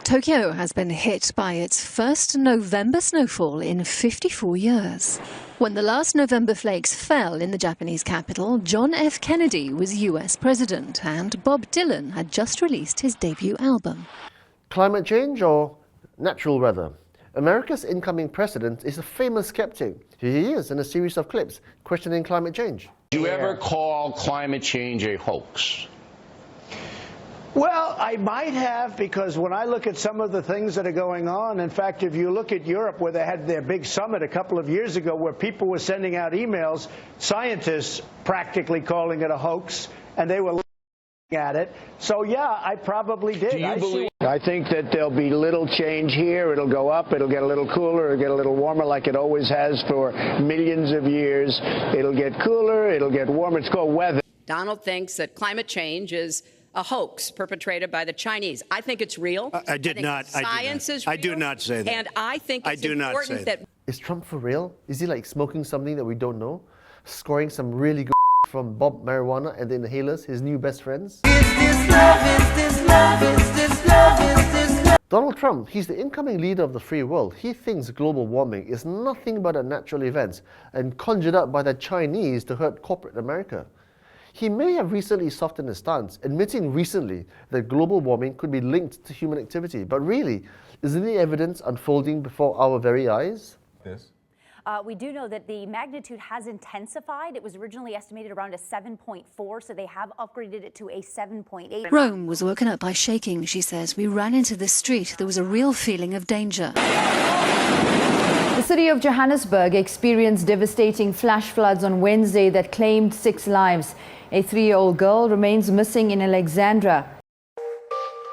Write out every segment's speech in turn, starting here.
Tokyo has been hit by its first November snowfall in 54 years. When the last November flakes fell in the Japanese capital, John F. Kennedy was US president and Bob Dylan had just released his debut album. Climate change or natural weather? America's incoming president is a famous skeptic. Here he is in a series of clips questioning climate change. Do you ever call climate change a hoax? Well, I might have, because when I look at some of the things that are going on, in fact, if you look at Europe, where they had their big summit a couple of years ago, where people were sending out emails, scientists practically calling it a hoax, and they were looking at it. So, yeah, I probably did. Do you believe? I think that there'll be little change here. It'll go up. It'll get a little cooler. It'll get a little warmer, like it always has for millions of years. It'll get cooler. It'll get warmer. It's called weather. Donald thinks that climate change is a hoax perpetrated by the Chinese. I think it's real. I do not say that. And I think it's important that... Is Trump for real? Is he like smoking something that we don't know? Scoring some really good from Bob Marijuana and the Inhalers, his new best friends? Donald Trump, he's the incoming leader of the free world. He thinks global warming is nothing but a natural event and conjured up by the Chinese to hurt corporate America. He may have recently softened his stance, admitting recently that global warming could be linked to human activity. But really, isn't the evidence unfolding before our very eyes? Yes. We do know that the magnitude has intensified. It was originally estimated around a 7.4, so they have upgraded it to a 7.8. Rome was woken up by shaking, she says. We ran into the street. There was a real feeling of danger. The city of Johannesburg experienced devastating flash floods on Wednesday that claimed 6 lives. A 3-year-old girl remains missing in Alexandra.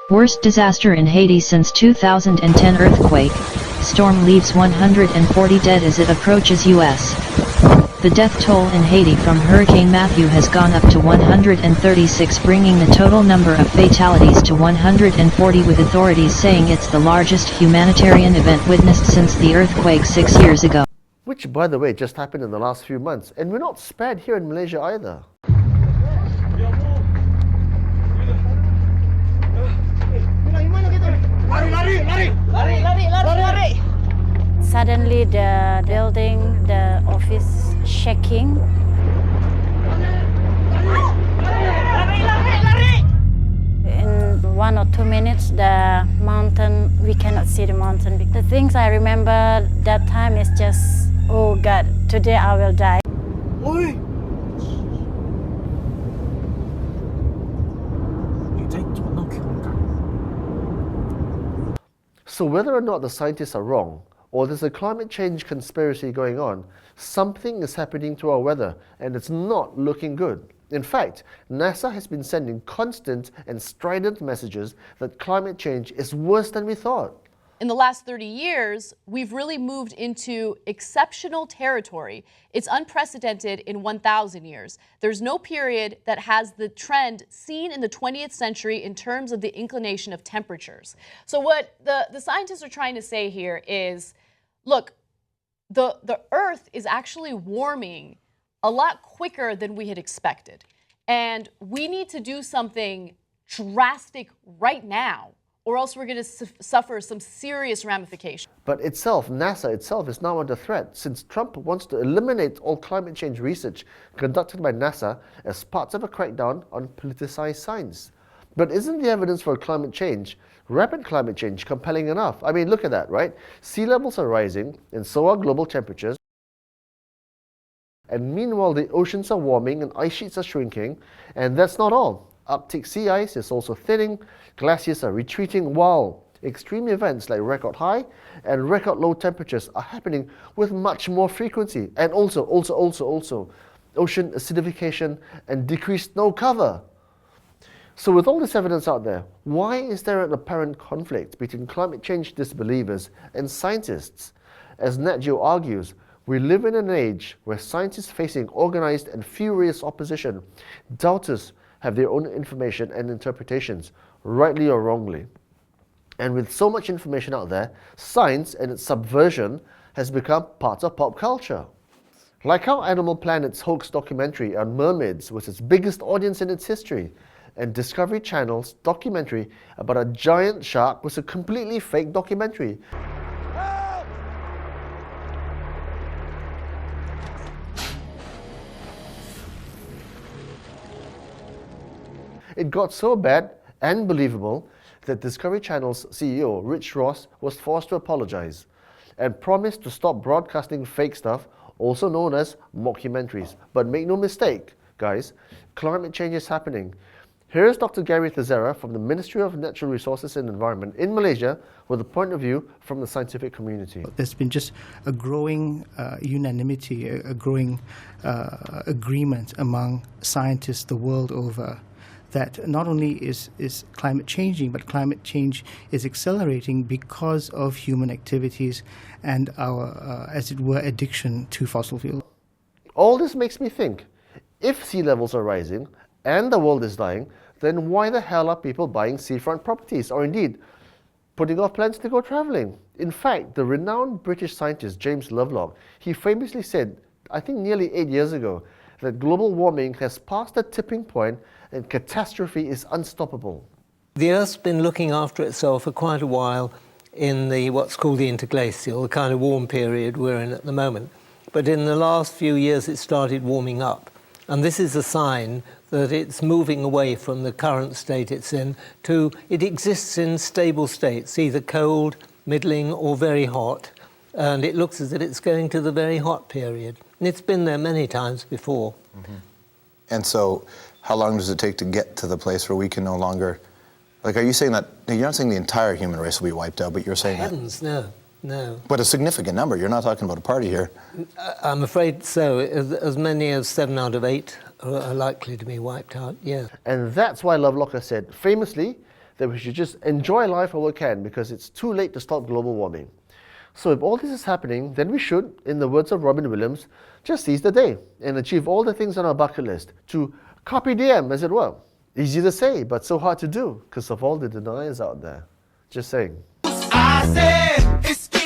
Worst disaster in Haiti since 2010 earthquake. Storm leaves 140 dead as it approaches U.S. The death toll in Haiti from Hurricane Matthew has gone up to 136, bringing the total number of fatalities to 140, with authorities saying it's the largest humanitarian event witnessed since the earthquake 6 years ago. Which, by the way, just happened in the last few months. And we're not spared here in Malaysia either. Suddenly the building, the office shaking. In 1 or 2 minutes, the mountain, we cannot see the mountain. The things I remember that time is just, oh God, today I will die. So whether or not the scientists are wrong, or there's a climate change conspiracy going on, something is happening to our weather, and it's not looking good. In fact, NASA has been sending constant and strident messages that climate change is worse than we thought. In the last 30 years, we've really moved into exceptional territory. It's unprecedented in 1,000 years. There's no period that has the trend seen in the 20th century in terms of the inclination of temperatures. So what the scientists are trying to say here is, look, the Earth is actually warming a lot quicker than we had expected. And we need to do something drastic right now, or else we're going to suffer some serious ramifications. But NASA itself is now under threat, since Trump wants to eliminate all climate change research conducted by NASA as part of a crackdown on politicized science. But isn't the evidence for climate change, rapid climate change, compelling enough? I mean, look at that, right? Sea levels are rising, and so are global temperatures. And meanwhile, the oceans are warming and ice sheets are shrinking. And that's not all. Arctic sea ice is also thinning, glaciers are retreating, while extreme events like record high and record low temperatures are happening with much more frequency. And also, ocean acidification and decreased snow cover. So with all this evidence out there, why is there an apparent conflict between climate change disbelievers and scientists? As Nat Geo argues, we live in an age where scientists facing organized and furious opposition, doubters have their own information and interpretations, rightly or wrongly. And with so much information out there, science and its subversion has become part of pop culture. Like how Animal Planet's hoax documentary on mermaids was its biggest audience in its history, and Discovery Channel's documentary about a giant shark was a completely fake documentary. It got so bad and believable that Discovery Channel's CEO, Rich Ross, was forced to apologize and promised to stop broadcasting fake stuff, also known as mockumentaries. But make no mistake, guys, climate change is happening. Here's Dr. Gary Tezera from the Ministry of Natural Resources and Environment in Malaysia with a point of view from the scientific community. There's been just a growing unanimity, a growing agreement among scientists the world over that not only is climate changing, but climate change is accelerating because of human activities and our, as it were, addiction to fossil fuels. All this makes me think, if sea levels are rising and the world is dying, then why the hell are people buying seafront properties, or indeed putting off plans to go travelling? In fact, the renowned British scientist James Lovelock, he famously said, I think nearly 8 years ago, that global warming has passed the tipping point and catastrophe is unstoppable. The Earth's been looking after itself for quite a while in the what's called the interglacial, the kind of warm period we're in at the moment. But in the last few years it started warming up. And this is a sign that it's moving away from the current state it's in to it exists in stable states, either cold, middling or very hot. And it looks as if it's going to the very hot period. And it's been there many times before. Mm-hmm. And so how long does it take to get to the place where we can no longer, like, are you saying that, you're not saying the entire human race will be wiped out, but you're saying Heavens, that... No. But a significant number, you're not talking about a party here. I'm afraid so. As many as 7 out of 8 are likely to be wiped out, yeah. And that's why Lovelock has said, famously, that we should just enjoy life while we can, because it's too late to stop global warming. So if all this is happening, then we should, in the words of Robin Williams, just seize the day and achieve all the things on our bucket list, to carpe diem, as it were. Easy to say, but so hard to do, because of all the deniers out there. Just saying. I said,